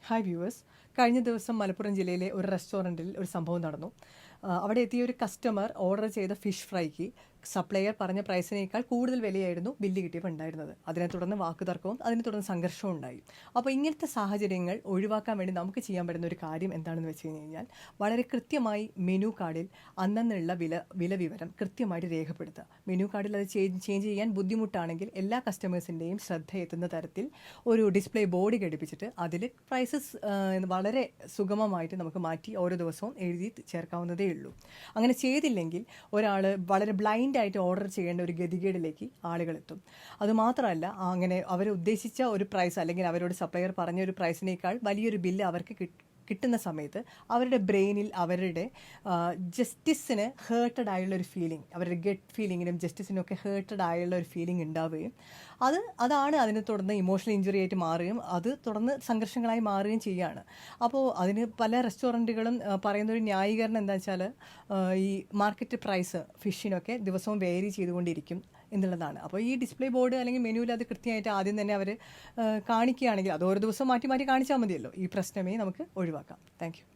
Hi viewers. കഴിഞ്ഞ ദിവസം മലപ്പുറം ജില്ലയിലെ ഒരു റെസ്റ്റോറൻറ്റിൽ ഒരു സംഭവം നടന്നു. അവിടെ എത്തിയ ഒരു കസ്റ്റമർ ഓർഡർ ചെയ്ത ഫിഷ് ഫ്രൈക്ക് സപ്ലയർ പറഞ്ഞ പ്രൈസിനേക്കാൾ കൂടുതൽ വിലയായിരുന്നു ബില്ല് കിട്ടിയപ്പോൾ ഉണ്ടായിരുന്നത്. അതിനെ തുടർന്ന് വാക്കുതർക്കവും അതിനെ തുടർന്ന് സംഘർഷവും ഉണ്ടായി. അപ്പോൾ ഇങ്ങനത്തെ സാഹചര്യങ്ങൾ ഒഴിവാക്കാൻ വേണ്ടി നമുക്ക് ചെയ്യാൻ പറ്റുന്ന ഒരു കാര്യം എന്താണെന്ന് വെച്ച് കഴിഞ്ഞാൽ വളരെ കൃത്യമായി മെനു കാർഡിൽ അന്നുള്ള വില വിവരം കൃത്യമായിട്ട് രേഖപ്പെടുത്തുക. മെനു കാർഡിൽ അത് ചേഞ്ച് ചെയ്യാൻ ബുദ്ധിമുട്ടാണെങ്കിൽ എല്ലാ കസ്റ്റമേഴ്സിൻ്റെയും ശ്രദ്ധ എത്തുന്ന തരത്തിൽ ഒരു ഡിസ്പ്ലേ ബോർഡ് ഘടിപ്പിച്ചിട്ട് അതിൽ പ്രൈസസ് വളരെ സുഗമമായിട്ട് നമുക്ക് മാറ്റി ഓരോ ദിവസവും എഴുതി ചേർക്കാവുന്നതേ ഉള്ളൂ. അങ്ങനെ ചെയ്തില്ലെങ്കിൽ ഒരാൾ വളരെ ബ്ലൈൻഡായിട്ട് ഓർഡർ ചെയ്യേണ്ട ഒരു ഗതികേടിലേക്ക് ആളുകൾ എത്തും. അതുമാത്രമല്ല, അങ്ങനെ അവർ ഉദ്ദേശിച്ച ഒരു പ്രൈസ് അല്ലെങ്കിൽ അവരോട് സപ്ലയർ പറഞ്ഞ ഒരു പ്രൈസിനേക്കാൾ വലിയൊരു ബില്ല് അവർക്ക് കിട്ടുന്ന സമയത്ത് അവരുടെ ബ്രെയിനിൽ അവരുടെ ജസ്റ്റിസിന് ഹേർട്ടഡ് ആയുള്ള ഒരു ഫീലിംഗ്, അവരുടെ ഗട്ട് ഫീലിങ്ങിനും ജസ്റ്റിസിനും ഒക്കെ ഹേർട്ടഡ് ആയുള്ള ഒരു ഫീലിംഗ് ഉണ്ടാവുകയും അതാണ് അതിനെ തുടർന്ന് ഇമോഷണൽ ഇഞ്ചുറി ആയിട്ട് മാറുകയും അത് തുടർന്ന് സംഘർഷങ്ങളായി മാറുകയും ചെയ്യുകയാണ്. അപ്പോൾ അതിന് പല റെസ്റ്റോറൻറ്റുകളും പറയുന്നൊരു ന്യായീകരണം എന്താ വെച്ചാൽ ഈ മാർക്കറ്റ് പ്രൈസ് ഫിഷിനൊക്കെ ദിവസവും വേരി ചെയ്തുകൊണ്ടിരിക്കും എന്നുള്ളതാണ്. അപ്പോൾ ഈ ഡിസ്പ്ലേ ബോർഡ് അല്ലെങ്കിൽ മെനുവിൽ അത് കൃത്യമായിട്ട് ആദ്യം തന്നെ അവർ കാണിക്കുകയാണെങ്കിൽ അത് ഓരോ ദിവസം മാറ്റി മാറ്റി കാണിച്ചാൽ മതിയല്ലോ. ഈ പ്രശ്നമേ നമുക്ക് ഒഴിവാക്കാം. Thank you.